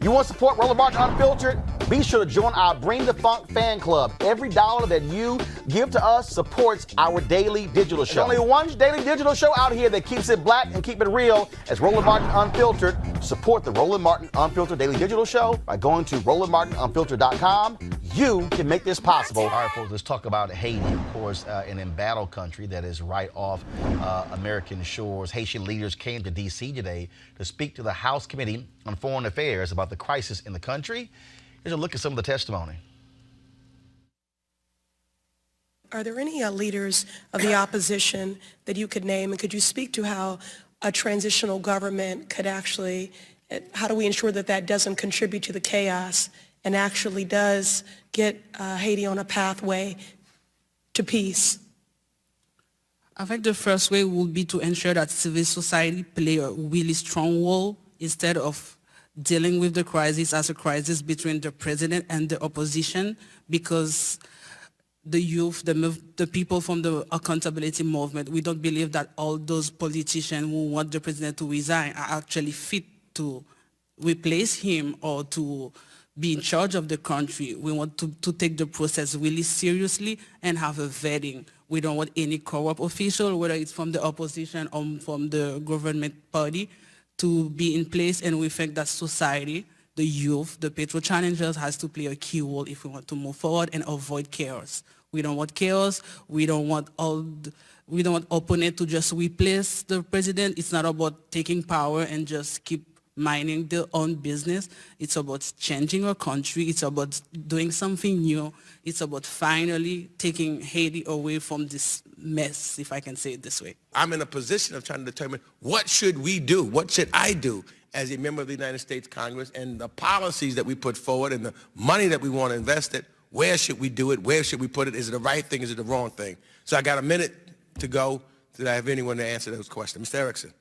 You want to support Roland Martin Unfiltered? Be sure to join our Bring the Funk fan club. Every dollar that you give to us supports our daily digital show. There's only one daily digital show out here that keeps it black and keep it real as Roland Martin Unfiltered. Support the Roland Martin Unfiltered daily digital show by going to RolandMartinUnfiltered.com. You can make this possible. All right, folks, let's talk about Haiti, of course, an embattled country that is right off American shores. Haitian leaders came to D.C. today to speak to the House Committee on Foreign Affairs about the crisis in the country. Here's a look at some of the testimony. Are there any leaders of the opposition that you could name, and could you speak to how a transitional government could actually, how do we ensure that that doesn't contribute to the chaos and actually does get Haiti on a pathway to peace? I think the first way would be to ensure that civil society play a really strong role instead of dealing with the crisis as a crisis between the president and the opposition, because the youth, the people from the accountability movement, we don't believe that all those politicians who want the president to resign are actually fit to replace him or to be in charge of the country. We want to take the process really seriously and have a vetting. We don't want any corrupt official, whether it's from the opposition or from the government party, to be in place, and we think that society, the youth, the petrol challengers has to play a key role if we want to move forward and avoid chaos. We don't want chaos. We don't want opponents to just replace the president. It's not about taking power and just keep minding their own business. It's about changing our country. It's about doing something new. It's about finally taking Haiti away from this mess, if I can say it this way. I'm in a position of trying to determine what should we do? What should I do as a member of the United States Congress, and the policies that we put forward and the money that we want to invest it, where should we do it? Where should we put it? Is it the right thing? Is it the wrong thing? So I got a minute to go. Did I have anyone to answer those questions? Mr. Erickson.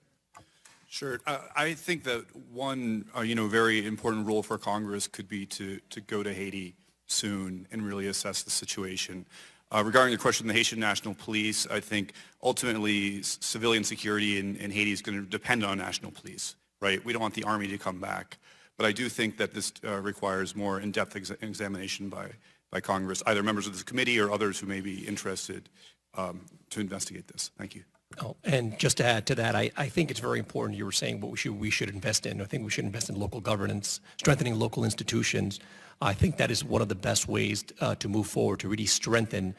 Sure. I think that one, very important role for Congress could be to go to Haiti soon and really assess the situation. Regarding the question of the Haitian National Police, I think ultimately civilian security in Haiti is going to depend on national police, right? We don't want the army to come back. But I do think that this requires more in-depth examination by Congress, either members of this committee or others who may be interested to investigate this. Thank you. Oh, and just to add to that, I think it's very important. You were saying what we should invest in. I think we should invest in local governance, strengthening local institutions. I think that is one of the best ways to move forward, to really strengthen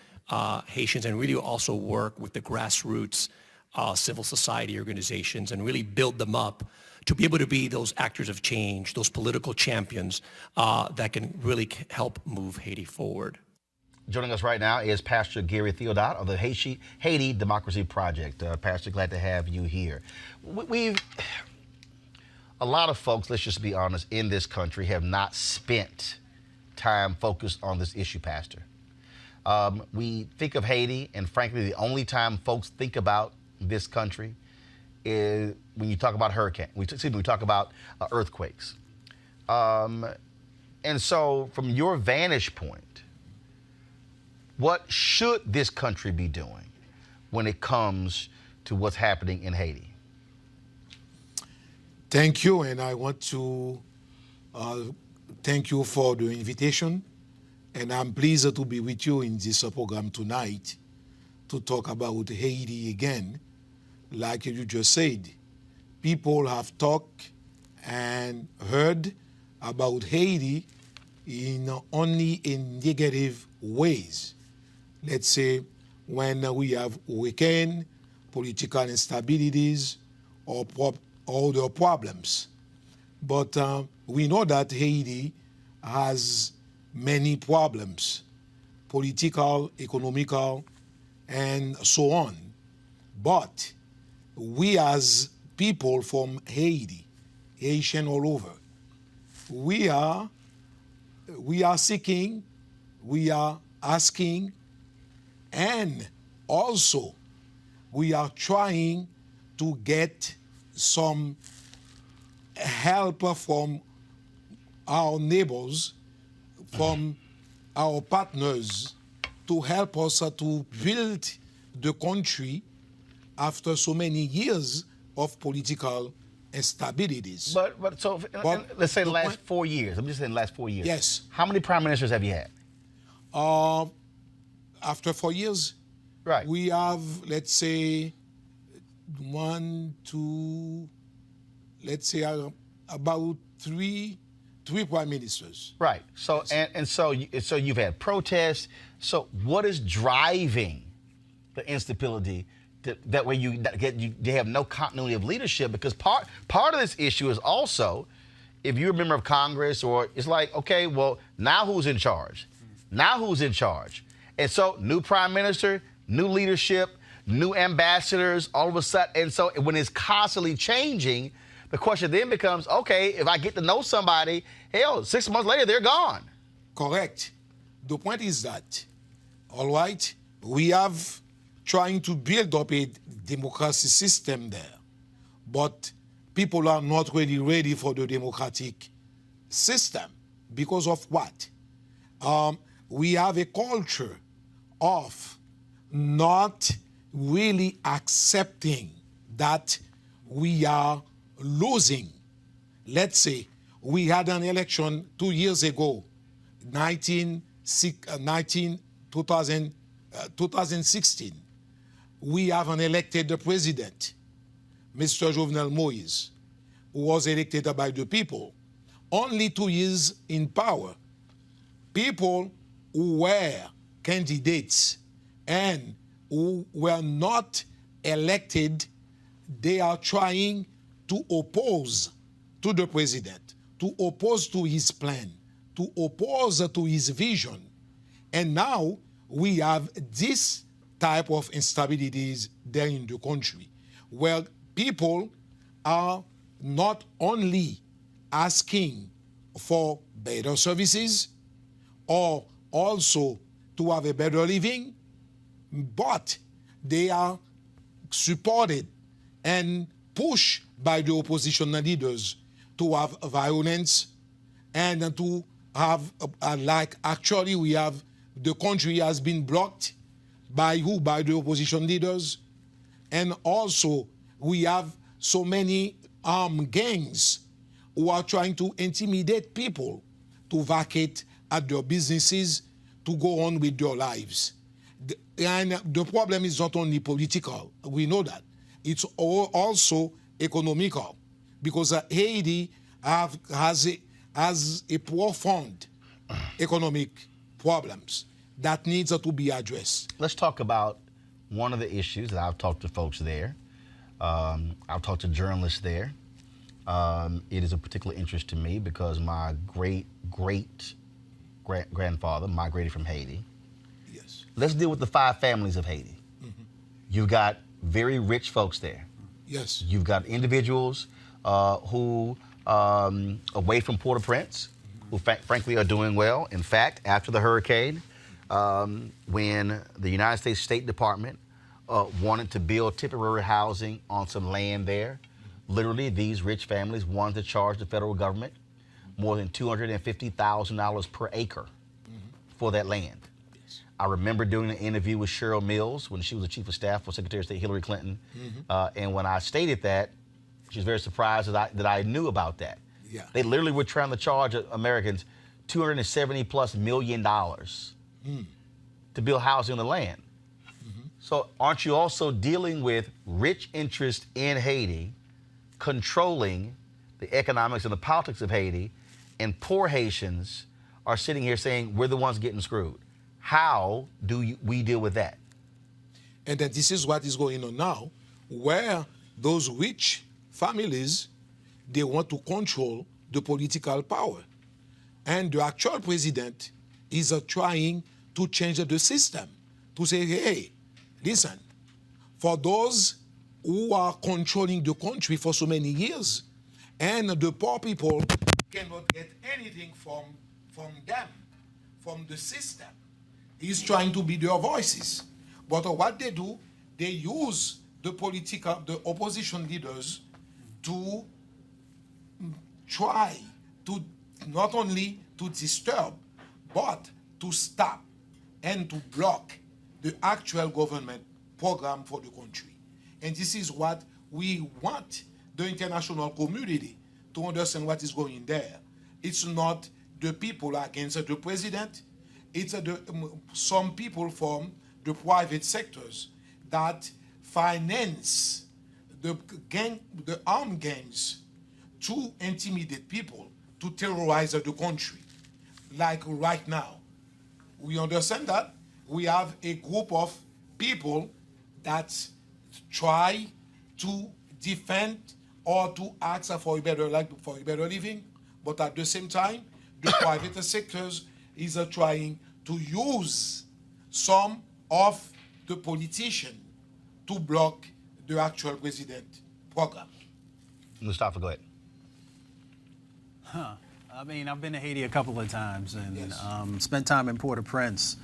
Haitians and really also work with the grassroots civil society organizations and really build them up to be able to be those actors of change, those political champions that can really help move Haiti forward. Joining us right now is Pastor Gary Theodate of the Haiti Democracy Project. Pastor, glad to have you here. A lot of folks, let's just be honest, in this country have not spent time focused on this issue, Pastor. We think of Haiti, and frankly, the only time folks think about this country is when you talk about we talk about earthquakes. And so from your vantage point, what should this country be doing when it comes to what's happening in Haiti? Thank you, and I want to thank you for the invitation. And I'm pleased to be with you in this program tonight to talk about Haiti again. Like you just said, people have talked and heard about Haiti only in negative ways. Let's say when we have weekend, political instabilities, or other problems. But we know that Haiti has many problems, political, economical, and so on. But we as people from Haiti, Haitian all over, we are seeking, we are asking, and also we are trying to get some help from our neighbors, from our partners, to help us to build the country after so many years of political instabilities. But so let's say the last 4 years. I'm just saying the last 4 years. Yes. How many prime ministers have you had? After 4 years, Right. we have, let's say, about three prime ministers. Right. So so you've had protests. So what is driving the instability? That way you have no continuity of leadership, because part of this issue is also, if you're a member of Congress, or it's like, okay, well, now who's in charge? Now who's in charge? And so new prime minister, new leadership, new ambassadors, all of a sudden. And so when it's constantly changing, the question then becomes, okay, if I get to know somebody, hell, 6 months later, they're gone. Correct. The point is that, all right, we have trying to build up a democracy system there, but people are not really ready for the democratic system. Because of what? We have a culture of not really accepting that we are losing. Let's say we had an election 2 years ago, 2016. We have an elected president, Mr. Jovenel Moïse, who was elected by the people. Only 2 years in power. People who were candidates and who were not elected, they are trying to oppose to the president, to oppose to his plan, to oppose to his vision. And now we have this type of instabilities there in the country, where people are not only asking for better services or also to have a better living, but they are supported and pushed by the opposition leaders to have violence and to have, actually we have, the country has been blocked by who? By the opposition leaders. And also we have so many armed gangs who are trying to intimidate people to vacate at their businesses, to go on with their lives. And the problem is not only political, we know that. It's also economical, because Haiti has a profound economic problems that needs to be addressed. Let's talk about one of the issues that I've talked to folks there. I've talked to journalists there. It is a particular interest to me because my great-grandfather migrated from Haiti. Yes. Let's deal with the 5 families of Haiti. Mm-hmm. You've got very rich folks there. Yes. You've got individuals who, away from Port-au-Prince, who frankly are doing well. In fact, after the hurricane, when the United States State Department wanted to build temporary housing on some land there, literally these rich families wanted to charge the federal government more than $250,000 per acre for that land. Yes. I remember doing an interview with Cheryl Mills when she was the chief of staff for Secretary of State Hillary Clinton. And when I stated that, she was very surprised that I knew about that. Yeah. They literally were trying to charge Americans $270+ million to build housing on the land. So aren't you also dealing with rich interests in Haiti controlling the economics and the politics of Haiti, and poor Haitians are sitting here saying we're the ones getting screwed? How do we deal with that? And then this is what is going on now, where those rich families, they want to control the political power. And the actual president is trying to change the system, to say, hey, listen, for those who are controlling the country for so many years, and the poor people cannot get anything from them, from the system. He's trying to be their voices. But what they do, they use the opposition leaders to try to not only to disturb, but to stop and to block the actual government program for the country. And this is what we want the international community to understand what is going there. It's not the people against the president. It's some people from the private sectors that finance the armed gangs to intimidate people, to terrorize the country. Like right now, we understand that we have a group of people that try to defend or to ask for a better life, for a better living, but at the same time, the private sectors is trying to use some of the politicians to block the actual president program. Mustafa, go ahead. I mean, I've been to Haiti a couple of times and Yes. spent time in Port-au-Prince.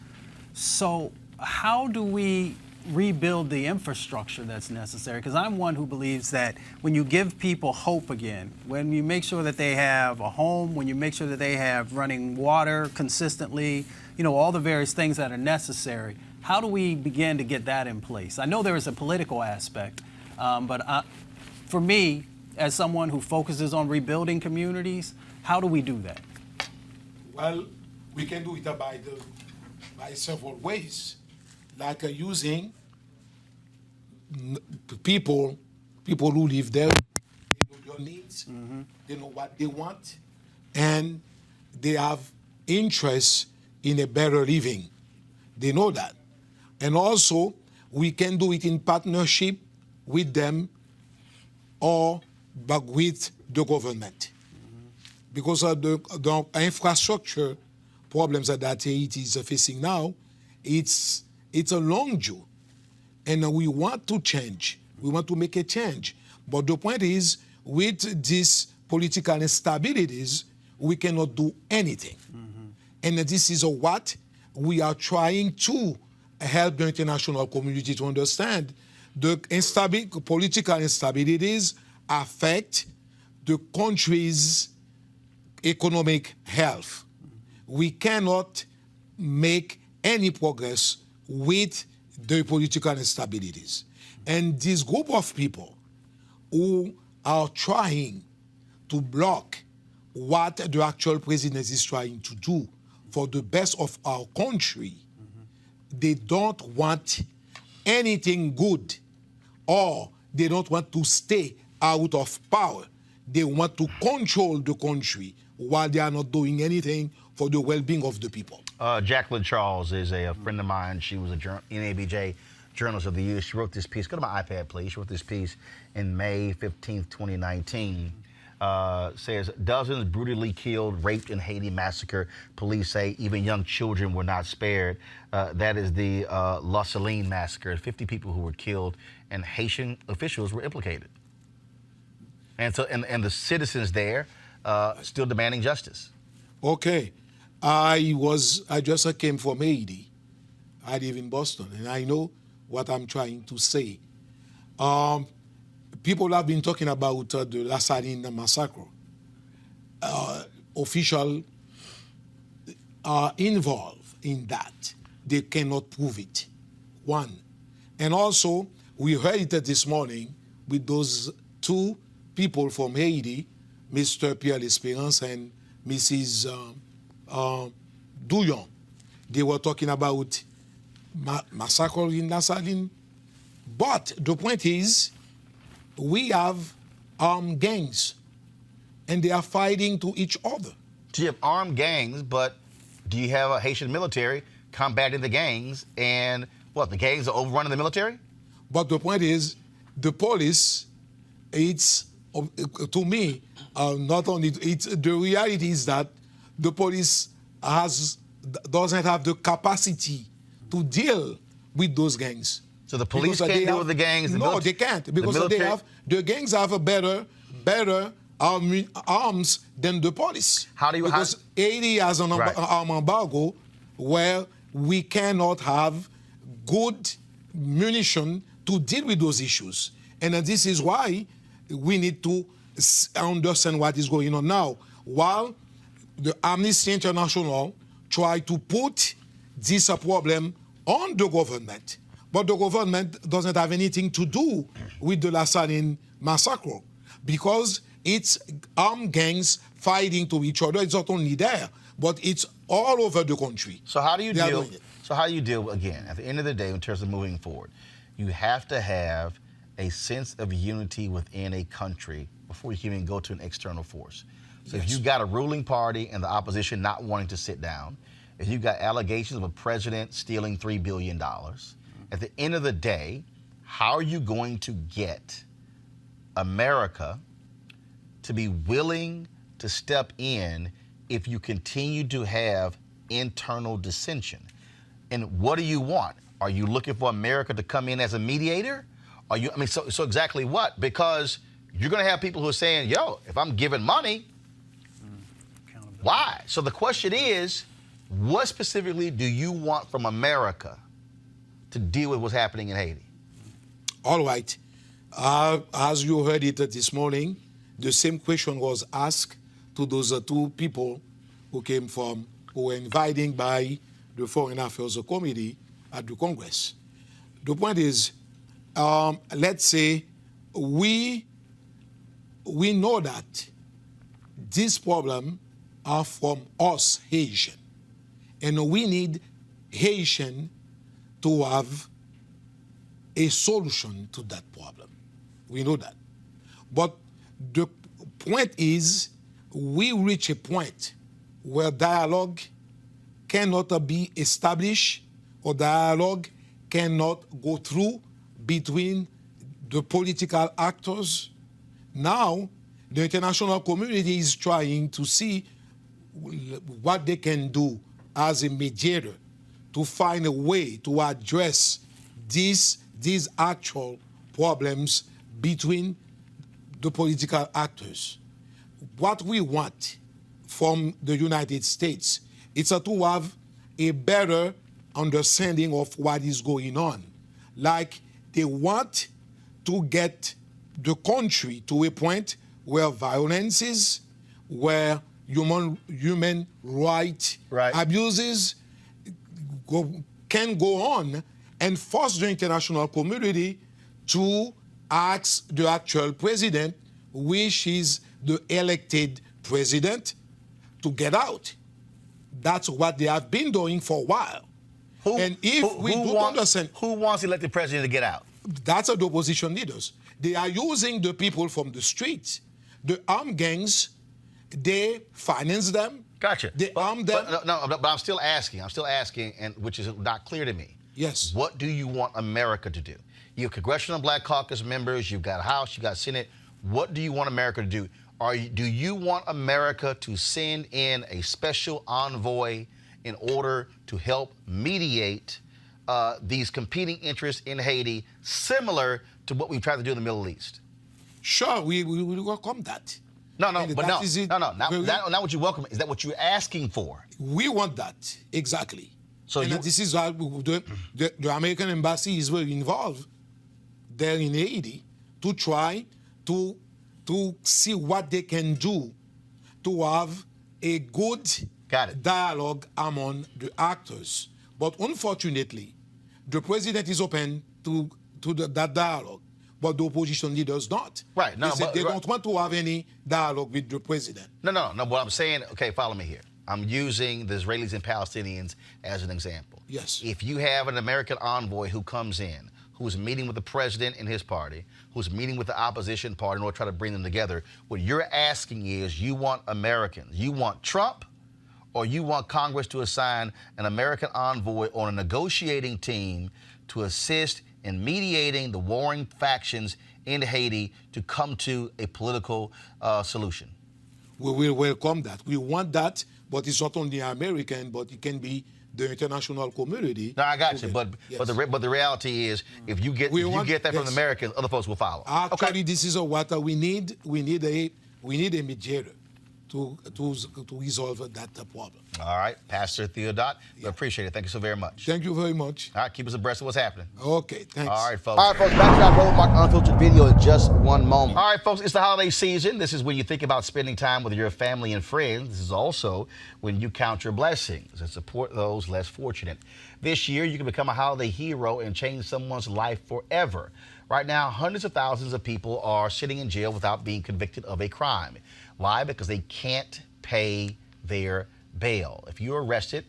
So how do we rebuild the infrastructure that's necessary? Because I'm one who believes that when you give people hope again, when you make sure that they have a home, when you make sure that they have running water consistently, you know, all the various things that are necessary, how do we begin to get that in place? I know there is a political aspect, but for me, as someone who focuses on rebuilding communities, how do we do that? Well, we can do it by several ways, like using people who live there. They know their needs, they know what they want, and they have interest in a better living. They know that. And also, we can do it in partnership with them or but with the government. Because of the infrastructure problems that Haiti is facing now, it's a long journey. And we want to change. We want to make a change. But the point is, with these political instabilities, we cannot do anything. And this is what we are trying to help the international community to understand. The political instabilities affect the country's economic health. We cannot make any progress with the political instabilities. And this group of people who are trying to block what the actual president is trying to do for the best of our country, they don't want anything good, or they don't want to stay out of power. They want to control the country while they are not doing anything for the well-being of the people. Jacqueline Charles is a friend of mine. She was a NABJ Journalist of the Year. She wrote this piece. Go to my iPad, please. She wrote this piece in May 15th, 2019. Says, dozens brutally killed, raped in Haiti massacre. Police say even young children were not spared. That is the La Saline massacre. 50 people who were killed, and Haitian officials were implicated. And so, and the citizens there still demanding justice. Okay. I just came from Haiti. I live in Boston, and I know what I'm trying to say. People have been talking about the La Saline massacre. Officials are involved in that. They cannot prove it. One. And also, we heard it this morning with those two people from Haiti, Mr. Pierre L'Espérance and Mrs. Douillon. They were talking about massacre in La Saline. But the point is, we have armed gangs, and they are fighting to each other. So you have armed gangs, but do you have a Haitian military combating the gangs? And what, the gangs are overrunning the military? But the point is, the police, it's, to me, not only, the reality is that the police doesn't have the capacity to deal with those gangs. So the police can't deal with the gangs? No, they can't, because the gangs have a better arms than the police. Because Haiti has an arm embargo where we cannot have good munition to deal with those issues. And this is why we need to understand what is going on now. While the Amnesty International try to put this problem on the government, but the government doesn't have anything to do with the La Saline massacre. because it's armed gangs fighting to each other. It's not only there, but it's all over the country. So how do you They are deal? doing it. So how do you deal again? At the end of the day, in terms of moving forward, you have to have a sense of unity within a country before you can even go to an external force. So if you've got a ruling party and the opposition not wanting to sit down, if you've got allegations of a president stealing $3 billion, at the end of the day, how are you going to get America to be willing to step in if you continue to have internal dissension? And what do you want? Are you looking for America to come in as a mediator? Are you, so exactly what? Because you're going to have people who are saying, yo, if I'm giving money, why? So the question is, what specifically do you want from America to deal with what's happening in Haiti? All right. As you heard it this morning, the same question was asked to those two people who were invited by the Foreign Affairs Committee at the Congress. The point is, let's say we know that this problem are from us Haitian, and we need Haitian to have a solution to that problem. We know that. But the point is, we reach a point where dialogue cannot be established, or dialogue cannot go through between the political actors. Now, the international community is trying to see what they can do as a mediator to find a way to address these actual problems between the political actors. What we want from the United States is to have a better understanding of what is going on. Like, they want to get the country to a point where violence is, where human rights abuses can go on, and force the international community to ask the actual president, which is the elected president, to get out. That's what they have been doing for a while. Who wants the elected president to get out? That's the opposition leaders. They are using the people from the streets. The armed gangs, they finance them. Gotcha. They arm them. But I'm still asking, and which is not clear to me. Yes. What do you want America to do? You have Congressional Black Caucus members, you've got House, you've got Senate. What do you want America to do? Do you want America to send in a special envoy in order to help mediate these competing interests in Haiti, similar to what we've tried to do in the Middle East? Sure, we welcome that. Not what you welcome. Is that what you're asking for? We want that, exactly. So this is why the American embassy is very involved there in Haiti to try to see what they can do to have a good dialogue among the actors. But unfortunately, the president is open to that dialogue, but the opposition leaders not. Right. No, they don't want to have any dialogue with the president. No. What I'm saying, okay, follow me here. I'm using the Israelis and Palestinians as an example. Yes. If you have an American envoy who comes in, who's meeting with the president and his party, who's meeting with the opposition party in order to try to bring them together, what you're asking is, you want Americans, you want Trump, or you want Congress to assign an American envoy on a negotiating team to assist in mediating the warring factions in Haiti to come to a political solution? We will welcome that. We want that, but it's not only American, but it can be the international community. No, I got you, but the reality is, if you get that from the Americans, other folks will follow. Actually, this is what we need. We need a mediator to resolve that problem. All right, Pastor Theodate, we appreciate it. Thank you so very much. Thank you very much. All right, keep us abreast of what's happening. Okay, thanks. All right, folks. Back to that Roland Martin Unfiltered video in just one moment. All right, folks, it's the holiday season. This is when you think about spending time with your family and friends. This is also when you count your blessings and support those less fortunate. This year, you can become a holiday hero and change someone's life forever. Right now, hundreds of thousands of people are sitting in jail without being convicted of a crime. Why? Because they can't pay their bail. If you're arrested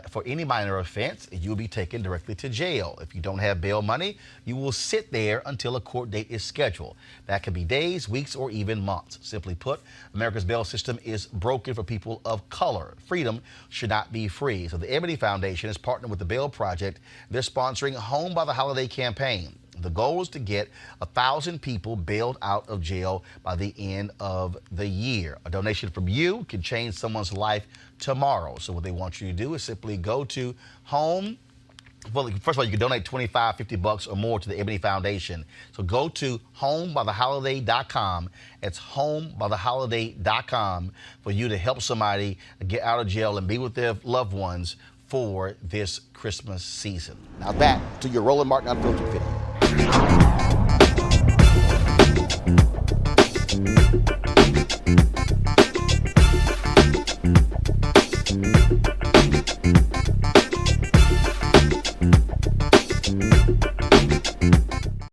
for any minor offense, you'll be taken directly to jail. If you don't have bail money, you will sit there until a court date is scheduled. That can be days, weeks, or even months. Simply put, America's bail system is broken for people of color. Freedom should not be free. So the Ebony Foundation is partnering with the Bail Project. They're sponsoring Home by the Holiday campaign. The goal is to get 1,000 people bailed out of jail by the end of the year. A donation from you can change someone's life tomorrow. So what they want you to do is simply go to Home. Well, first of all, you can donate $25, $50 or more to the Ebony Foundation. So go to homebytheholiday.com. It's homebytheholiday.com for you to help somebody get out of jail and be with their loved ones for this Christmas season. Now back to your Roland Martin Unfiltered video.